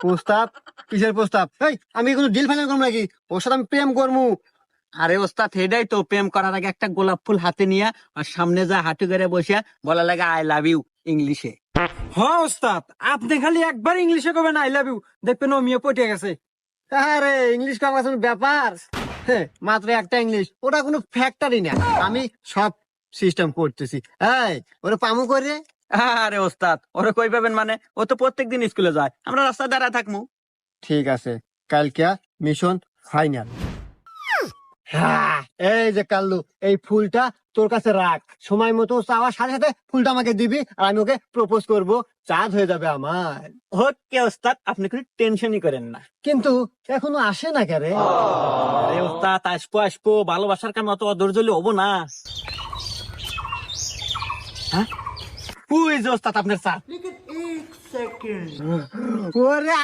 প্রস্তাব? কিসের প্রস্তাব? এই আমি কোনো ডিল ফাইনাল করবো নাকি? ওর সাথে আমি প্রেম করবো। আরে ওস্তাদ হেডাই তো, প্রেম করার আগে একটা গোলাপ ফুল হাতে নিয়ে আর সামনে যা হাঁটু করে বসে বলা লাগে আই লাভ ইউ ইংলিশে। হ্যাঁ ওস্তাদ, আপনি খালি একবার ইংলিশে কবেন আই লাভ ইউ, দেখবেন ও মেয়ে পটে গেছে। আরে ইংলিশ কাম কোনো ব্যাপার? হ্যাঁ, মাত্র একটা ইংলিশ, ওটা কোনো ফ্যাক্টরি না। আমি সব সিস্টেম করতেছি। এই ওরা পামু করে। আরে ওস্তাদ ওরে কই পাবেন মানে, ও তো প্রত্যেকদিন স্কুলে যায়, আমরা রাস্তায় দাঁড়ায় থাকবো। ঠিক আছে, কালকে মিশন ফাইনাল। হ্যাঁ, এই যে কাল্লু, এই ফুলটা তোর কাছে রাখ। সময় মতো চাওয়ার সাথে সাথে ফুলটা আমাকে দিবি, আর আমি ওকে প্রপোজ করব। চাঁদ হয়ে যাবে আমার। ওকে ওস্তাদ, আপনি কোনো টেনশনই করেন না। কিন্তু এখনো আসে না কেরে? আরে ওস্তাদ আসবো আসবো, ভালোবাসার কাম অত অধৈর্য হলে হবো না। হ্যাঁ, ওই যে ওস্তাদ আপনার চা। ওরে